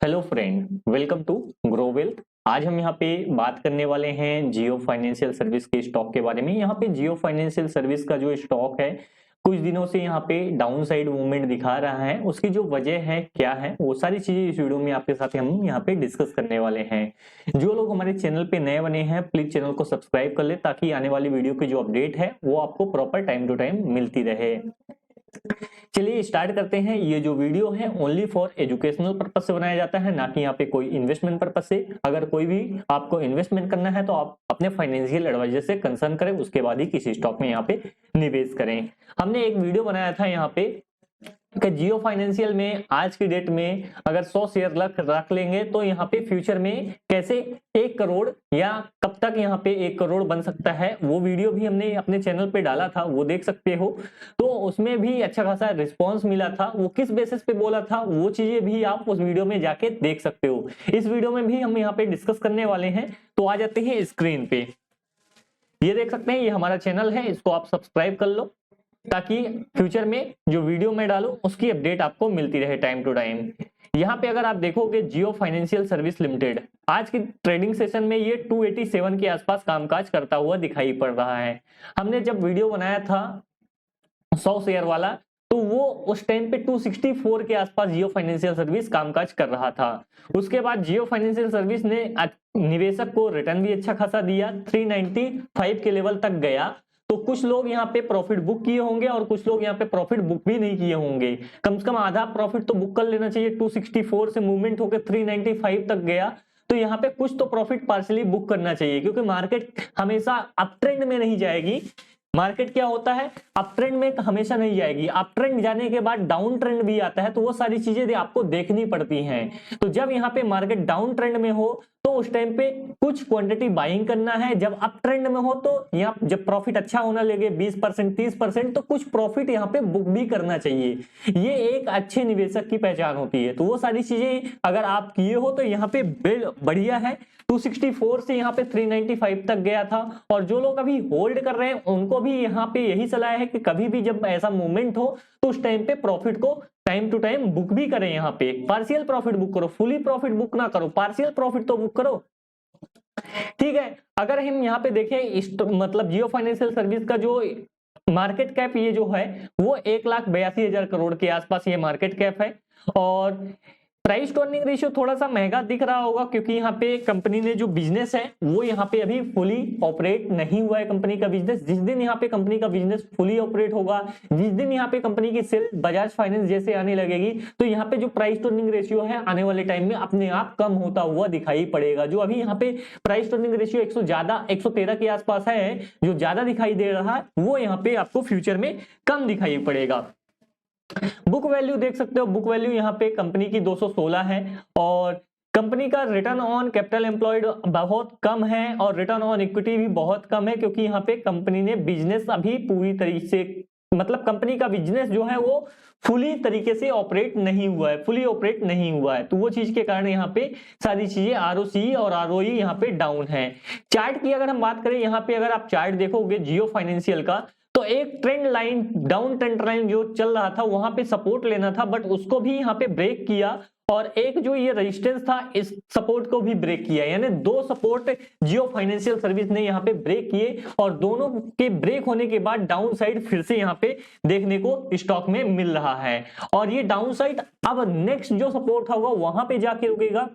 Hello friend, welcome to Grow Wealth. आज हम यहाँ पे बात करने वाले हैं जियो फाइनेंशियल सर्विस के स्टॉक के बारे में। यहाँ पे जियो फाइनेंशियल सर्विस का जो स्टॉक है कुछ दिनों से यहाँ पे डाउन साइड मूवमेंट दिखा रहा है। उसकी जो वजह है क्या है वो सारी चीजें इस वीडियो में आपके साथ हम यहाँ पे डिस्कस करने वाले हैं। जो लोग हमारे चैनल पे नए बने हैं प्लीज चैनल को सब्सक्राइब कर ले ताकि आने वाली वीडियो की जो अपडेट है वो आपको प्रॉपर टाइम टू टाइम मिलती रहे। चलिए स्टार्ट करते हैं। ये जो वीडियो है ओनली फॉर एजुकेशनल पर्पस से बनाया जाता है, ना कि यहाँ पे कोई इन्वेस्टमेंट पर्पस से। अगर कोई भी आपको इन्वेस्टमेंट करना है तो आप अपने फाइनेंशियल एडवाइजर से कंसर्न करें, उसके बाद ही किसी स्टॉक में यहाँ पे निवेश करें। हमने एक वीडियो बनाया था यहाँ पे कि जियो फाइनेंशियल में आज की डेट में अगर 100 शेयर रख लेंगे तो यहाँ पे फ्यूचर में कैसे 1 करोड़ या कब तक यहाँ पे 1 करोड़ बन सकता है, वो वीडियो भी हमने अपने चैनल पे डाला था, वो देख सकते हो। तो उसमें भी अच्छा खासा रिस्पॉन्स मिला था। वो किस बेसिस पे बोला था वो चीजें भी आप उस वीडियो में जाके देख सकते हो। इस वीडियो में भी हम यहाँ पे डिस्कस करने वाले हैं। तो आ जाते हैं स्क्रीन पे। ये देख सकते हैं, ये हमारा चैनल है, इसको आप सब्सक्राइब कर लो ताकि फ्यूचर में जो वीडियो मैं डालूं उसकी अपडेट आपको मिलती रहे टाइम टू टाइम। यहाँ पे अगर आप देखोगे जियो फाइनेंशियल सर्विस लिमिटेड आज की ट्रेडिंग सेशन में ये 287 के आसपास कामकाज करता हुआ दिखाई पड़ रहा है। हमने जब वीडियो बनाया था 100 शेयर वाला तो वो उस टाइम पे 264 के आसपास जियो फाइनेंशियल सर्विस कामकाज कर रहा था। उसके बाद जियो फाइनेंशियल सर्विस ने निवेशक को रिटर्न भी अच्छा खासा दिया, 395 के लेवल तक गया। तो कुछ लोग यहाँ पे प्रॉफिट बुक किए होंगे और कुछ लोग यहाँ पे प्रॉफिट बुक भी नहीं किए होंगे। कम से कम आधा प्रॉफिट तो बुक कर लेना चाहिए। 264 से मूवमेंट होकर 395 तक गया तो यहाँ पे कुछ तो प्रॉफिट पार्सली बुक करना चाहिए, क्योंकि मार्केट हमेशा अप ट्रेंड में नहीं जाएगी। मार्केट क्या होता है, अप ट्रेंड में हमेशा नहीं जाएगी, अप ट्रेंड जाने के बाद डाउन ट्रेंड भी आता है। तो वो सारी चीजें आपको देखनी पड़ती हैं। तो जब यहाँ पे मार्केट डाउन ट्रेंड में हो तो उस टाइम पे कुछ क्वांटिटी बाइंग करना है। जब अप ट्रेंड में हो तो यहाँ जब प्रॉफिट अच्छा होना लगे 20% 30% तो कुछ प्रॉफिट यहाँ पे बुक भी करना चाहिए। ये एक अच्छे निवेशक की पहचान होती है। तो वो सारी चीजें अगर आप किए हो तो यहाँ पे बढ़िया है। 264 से यहाँ पे 395 तक गया था। और जो लोग अभी होल्ड कर रहे हैं उनको भी यहाँ पे यही सलाह है कि कभी भी जब ऐसा मूवमेंट हो तो उस टाइम पे प्रॉफिट को टाइम टू टाइम बुक भी करें। यहाँ पे पार्शियल प्रॉफिट बुक करो, फुली प्रॉफिट बुक ना करो, पार्शियल प्रॉफिट तो बुक करो। ठीक है। अगर हम यहाँ पे देखें मतलब जियो फाइनेंशियल सर्विस का जो मार्केट कैप ये जो है वो 1,82,000 करोड़ के आसपास ये मार्केट कैप है। और प्राइस टू अर्निंग रेशियो थोड़ा सा महंगा दिख रहा होगा क्योंकि यहाँ पे कंपनी ने जो बिजनेस है वो यहाँ पे अभी फुली ऑपरेट नहीं हुआ है। कंपनी का बिजनेस जिस दिन यहाँ पे कंपनी का बिजनेस फुली ऑपरेट होगा, जिस दिन यहाँ पे कंपनी की सेल बजाज फाइनेंस जैसे आने लगेगी तो यहाँ पे जो प्राइस टू अर्निंग रेशियो है आने वाले टाइम में अपने आप कम होता हुआ दिखाई पड़ेगा। जो अभी यहाँ पे प्राइस टू अर्निंग रेशियो 113 के आसपास है, जो ज्यादा दिखाई दे रहा है वो यहाँ पे आपको फ्यूचर में कम दिखाई पड़ेगा। बुक वैल्यू देख सकते हो, बुक वैल्यू यहाँ पे कंपनी की 216 है। और कंपनी का रिटर्न ऑन कैपिटल एम्प्लॉयड बहुत कम है और रिटर्न ऑन इक्विटी भी बहुत कम है, क्योंकि यहाँ पे कंपनी ने बिजनेस अभी पूरी तरीके से मतलब कंपनी का बिजनेस जो है वो फुली तरीके से ऑपरेट नहीं हुआ है, फुली ऑपरेट नहीं हुआ है। तो वो चीज के कारण यहाँ पे सारी चीजें आरओसी और आरओई यहाँ पे डाउन है। चार्ट की अगर हम बात करें, यहाँ पे अगर आप चार्ट देखोगे जियो फाइनेंशियल का तो एक trend line down trend line जो चल रहा था वहां पे सपोर्ट लेना था, बट उसको भी यहाँ पे ब्रेक किया। और एक जो ये रेजिस्टेंस था इस सपोर्ट को भी ब्रेक किया, यानी 2 सपोर्ट जियो फाइनेंशियल सर्विस ने यहाँ पे ब्रेक किए। और दोनों के ब्रेक होने के बाद डाउन साइड फिर से यहाँ पे देखने को स्टॉक में मिल रहा है। और ये डाउन साइड अब नेक्स्ट जो सपोर्ट होगा वहां पे जाके रुकेगा।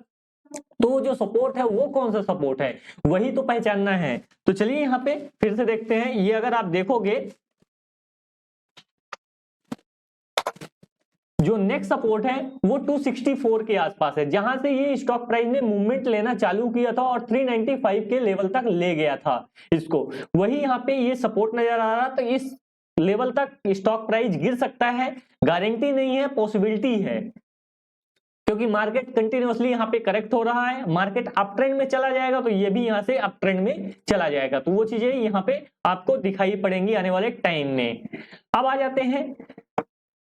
तो जो सपोर्ट है वो कौन सा सपोर्ट है वही तो पहचानना है। तो चलिए यहाँ पे फिर से देखते हैं। ये अगर आप देखोगे जो नेक्स्ट सपोर्ट है वो 264 के आसपास है, जहां से ये स्टॉक प्राइस ने मूवमेंट लेना चालू किया था और 395 के लेवल तक ले गया था इसको। वही यहाँ पे ये सपोर्ट नजर आ रहा। तो इस लेवल तक स्टॉक प्राइस गिर सकता है, गारंटी नहीं है, पॉसिबिलिटी है, क्योंकि मार्केट कंटिन्यूअसली यहाँ पे करेक्ट हो रहा है। मार्केट अप ट्रेंड में चला जाएगा तो ये भी यहाँ से अप ट्रेंड में चला जाएगा। तो वो चीजें यहाँ पे आपको दिखाई पड़ेंगी आने वाले टाइम में। अब आ जाते हैं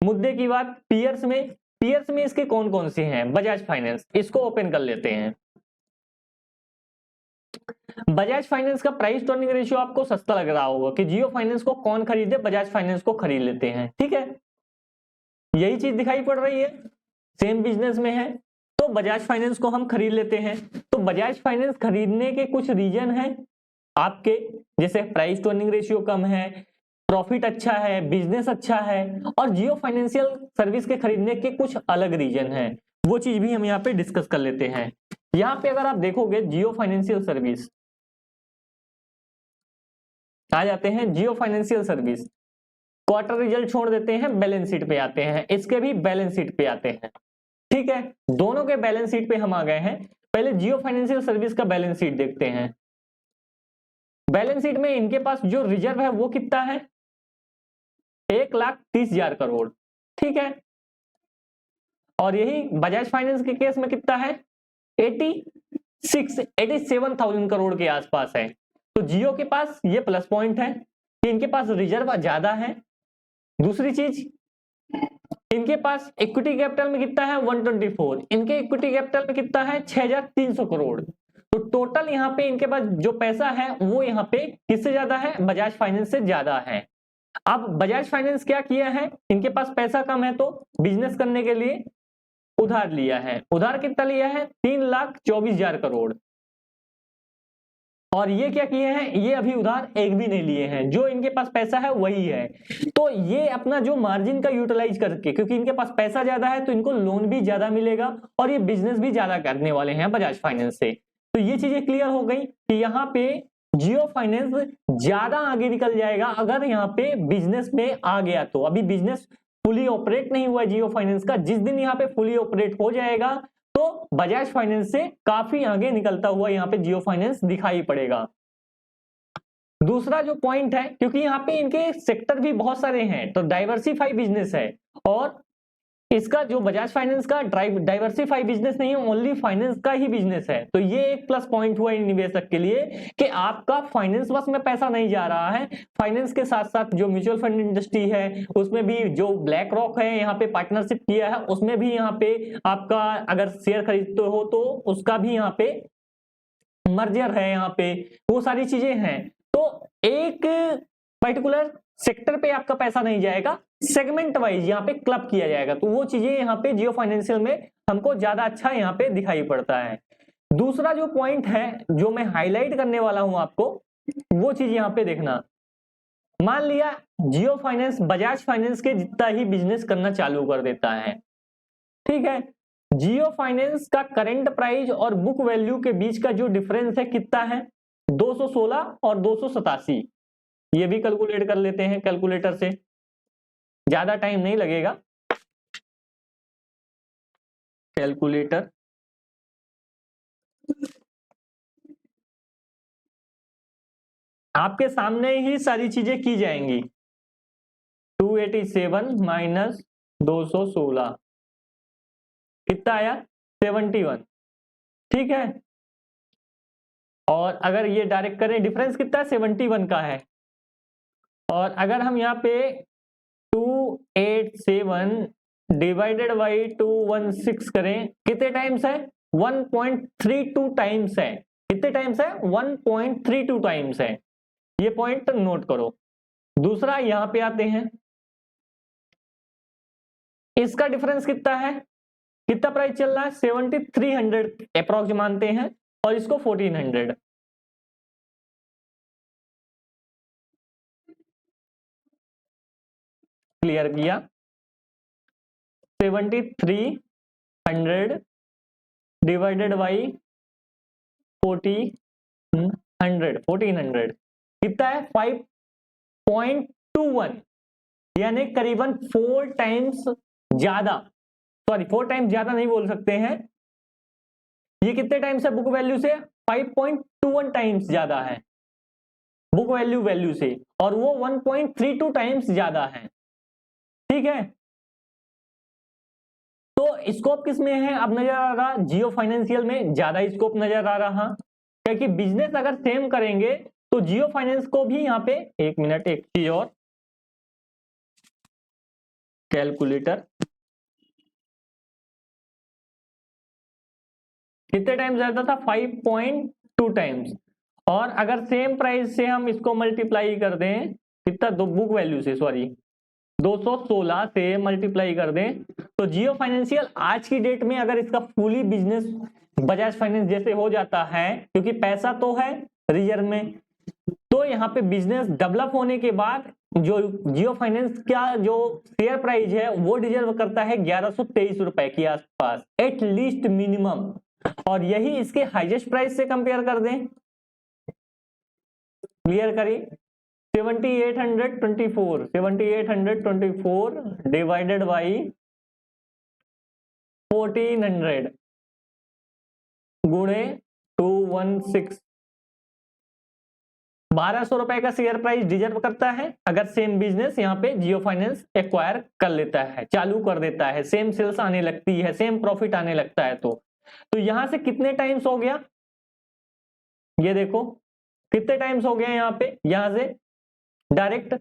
मुद्दे की बात पीयर्स में। पीयर्स में इसके कौन कौन से हैं? बजाज फाइनेंस, इसको ओपन कर लेते हैं। बजाज फाइनेंस का प्राइस टू अर्निंग रेशियो आपको सस्ता लग रहा होगा कि जियो फाइनेंस को कौन खरीदे, बजाज फाइनेंस को खरीद लेते हैं। ठीक है, यही चीज दिखाई पड़ रही है, सेम बिजनेस में है। तो बजाज फाइनेंस को हम खरीद लेते हैं। तो बजाज फाइनेंस खरीदने के कुछ रीजन हैं आपके, जैसे प्राइस टू अर्निंग रेशियो कम है, प्रॉफिट अच्छा है, बिजनेस अच्छा है, और जियो फाइनेंशियल सर्विस के खरीदने के कुछ अलग रीजन हैं। वो चीज भी हम यहाँ पे डिस्कस कर लेते हैं। यहाँ पे अगर आप देखोगे जियो फाइनेंशियल सर्विस, आ जाते हैं Jio financial service, quarter result छोड़ देते हैं, बैलेंस शीट पे आते हैं, इसके भी बैलेंस शीट पे आते हैं। ठीक है, दोनों के बैलेंस शीट पे हम आ गए हैं। पहले जियो फाइनेंशियल सर्विस का बैलेंस शीट देखते हैं। बैलेंस शीट में इनके पास जो रिजर्व है वो कितना है, 1,30,000 करोड़। ठीक है, और यही बजाज फाइनेंस के केस में कितना है, 87,000 करोड़ के आसपास है। तो जियो के पास ये प्लस पॉइंट है कि इनके पास रिजर्व ज्यादा है। दूसरी चीज, इनके पास इक्विटी कैपिटल में कितना है, 124, इनके इक्विटी कैपिटल में कितना है, 6,300 करोड़। तो टोटल यहाँ पे इनके पास जो पैसा है वो यहाँ पे किससे ज्यादा है, बजाज फाइनेंस से ज्यादा है। अब बजाज फाइनेंस क्या किया है, इनके पास पैसा कम है तो बिजनेस करने के लिए उधार लिया है। उधार कितना लिया है, 3,24,000 करोड़। और ये क्या किए हैं, ये अभी उधार एक भी नहीं लिए हैं, जो इनके पास पैसा है वही है। तो ये अपना जो मार्जिन का यूटिलाइज करके, क्योंकि इनके पास पैसा ज्यादा है तो इनको लोन भी ज्यादा मिलेगा और ये बिजनेस भी ज्यादा करने वाले हैं बजाज फाइनेंस से। तो ये चीजें क्लियर हो गई कि यहाँ पे जियो फाइनेंस ज्यादा आगे निकल जाएगा अगर यहाँ पे बिजनेस में आ गया तो। अभी बिजनेस फुली ऑपरेट नहीं हुआ जियो फाइनेंस का, जिस दिन यहाँ पे फुली ऑपरेट हो जाएगा तो बजाज फाइनेंस से काफी आगे निकलता हुआ यहाँ पे जियो फाइनेंस दिखाई पड़ेगा। दूसरा जो पॉइंट है, क्योंकि यहाँ पे इनके सेक्टर भी बहुत सारे हैं तो डाइवर्सिफाई बिजनेस है, और इसका जो बजाज फाइनेंस का डाइवर्सिफाई बिजनेस नहीं है, ओनली फाइनेंस का ही बिजनेस है। तो ये एक प्लस पॉइंट हुआ निवेशक के लिए कि आपका फाइनेंस बस में पैसा नहीं जा रहा है, फाइनेंस के साथ साथ जो म्यूचुअल फंड इंडस्ट्री है उसमें भी जो ब्लैक रॉक है यहाँ पे पार्टनरशिप किया है, उसमें भी यहाँ पे आपका अगर शेयर खरीदते हो तो उसका भी यहाँ पे मर्जर है, यहाँ पे वो सारी चीजें हैं। तो एक पर्टिकुलर सेक्टर पे आपका पैसा नहीं जाएगा, सेगमेंट वाइज यहाँ पे क्लब किया जाएगा। तो वो चीजें यहाँ पे जियो फाइनेंशियल में हमको ज्यादा अच्छा यहाँ पे दिखाई पड़ता है। दूसरा जो पॉइंट है जो मैं हाईलाइट करने वाला हूं आपको, वो चीज यहाँ पे देखना। मान लिया जियो फाइनेंस बजाज फाइनेंस के जितना ही बिजनेस करना चालू कर देता है, ठीक है, जियो फाइनेंस का करंट प्राइस और बुक वैल्यू के बीच का जो डिफरेंस है कितना है, 216 और 287। ये भी कैलकुलेट कर लेते हैं कैलकुलेटर से, ज्यादा टाइम नहीं लगेगा। कैलकुलेटर आपके सामने ही सारी चीजें की जाएंगी। 287 माइनस 216 कितना आया, 71। ठीक है, और अगर ये डायरेक्ट करें डिफरेंस कितना है, 71 का है। और अगर हम यहाँ पे 287 डिवाइडेड बाई 216 करें, कितने टाइम्स है, 1.32 टाइम्स है। कितने टाइम्स है, 1.32 टाइम्स है। ये पॉइंट नोट करो। दूसरा यहां पे आते हैं, इसका डिफरेंस कितना है, कितना प्राइस चल रहा है, 7300 अप्रॉक्स मानते हैं, और इसको 1400। क्लियर किया, 7300 डिवाइडेड बाई 1400 कितना है, 5.21, यानी करीबन 4 टाइम्स ज्यादा, सॉरी 4 टाइम्स ज्यादा नहीं बोल सकते हैं, ये कितने टाइम्स है बुक वैल्यू से, 5.21 टाइम्स ज्यादा है बुक वैल्यू से, और वो 1.32 टाइम्स ज्यादा है। ठीक है, तो स्कोप किस में है अब नजर आ रहा, जियो फाइनेंशियल में ज्यादा स्कोप नजर आ रहा, क्योंकि बिजनेस अगर सेम करेंगे तो जियो फाइनेंस को भी यहाँ पे, एक मिनट एक चीज और, कैलकुलेटर कितने टाइम्स ज्यादा था, 5.2 टाइम्स। और अगर सेम प्राइस से हम इसको मल्टीप्लाई कर दें कितना, दो बुक वैल्यू से, सॉरी 216 से मल्टीप्लाई कर दें तो जियो फाइनेंशियल आज की डेट में अगर इसका फुली बिजनेस बजाज फाइनेंस जैसे हो जाता है, क्योंकि पैसा तो है रिजर्व में, तो यहाँ पे बिजनेस डेवलप होने के बाद जो जियो फाइनेंस का जो शेयर प्राइस है वो डिजर्व करता है 1123 रुपए के आसपास एट लीस्ट मिनिमम। और यही इसके हाईएस्ट प्राइस से कंपेयर कर दें, क्लियर करिए, 7824 डिवाइडेड बाई 1400 गुणे 216, 1200 रुपए का शेयर प्राइस डिजर्व करता है अगर सेम बिजनेस यहाँ पे जियो फाइनेंस एक्वायर कर लेता है, चालू कर देता है, सेम सेल्स आने लगती है, सेम प्रॉफिट आने लगता है। तो यहां से कितने टाइम्स हो गया, ये देखो कितने टाइम्स हो गया यहाँ पे, यहां से डायरेक्ट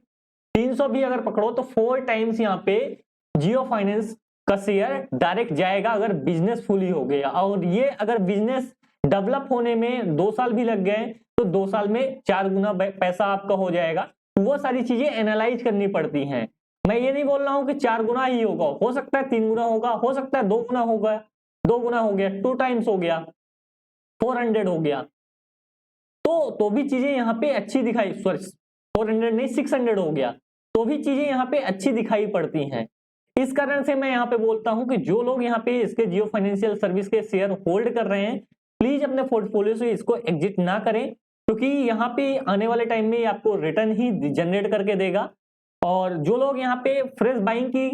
300 भी अगर पकड़ो तो 4 टाइम्स यहाँ पे जियो फाइनेंस का शेयर डायरेक्ट जाएगा अगर बिजनेस फुली हो गया। और ये अगर बिजनेस डेवलप होने में 2 साल भी लग गए तो 2 साल में 4 गुना पैसा आपका हो जाएगा। वो सारी चीजें एनालाइज करनी पड़ती हैं। मैं ये नहीं बोल रहा हूं कि 4 गुना ही होगा, हो सकता है 3 गुना होगा, हो सकता है 2 गुना होगा, 2 गुना हो गया, 2 टाइम्स हो गया, 400 हो गया, तो भी चीजें यहाँ पे अच्छी दिखाई, सॉरी 400 नहीं 600 हो गया, तो भी चीजें यहाँ पे अच्छी दिखाई पड़ती हैं। इस कारण से मैं यहाँ पे बोलता हूं कि जो लोग यहाँ पे इसके जियो फाइनेंशियल सर्विस के शेयर होल्ड कर रहे हैं प्लीज अपने पोर्टफोलियो से इसको एग्जिट ना करें, क्योंकि यहाँ पे आने वाले टाइम में आपको रिटर्न ही जनरेट करके देगा। और जो लोग यहाँ पे फ्रेश बाइंग की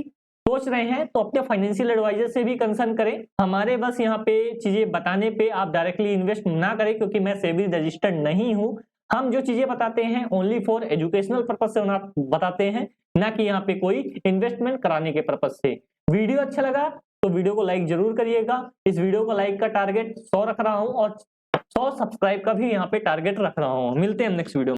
सोच रहे हैं तो अपने फाइनेंशियल एडवाइजर से भी कंसर्न करें। हमारे बस यहाँ पे चीजें बताने पे आप डायरेक्टली इन्वेस्ट ना करें, क्योंकि मैं सेबी रजिस्टर्ड नहीं हूँ। हम जो चीजें बताते हैं ओनली फॉर एजुकेशनल पर्पज से बताते हैं, ना कि यहाँ पे कोई इन्वेस्टमेंट कराने के पर्पज से। वीडियो अच्छा लगा तो वीडियो को लाइक जरूर करिएगा। इस वीडियो को लाइक का टारगेट 100 रख रहा हूँ और 100 सब्सक्राइब का भी यहाँ पे टारगेट रख रहा हूँ। मिलते हैं नेक्स्ट वीडियो में।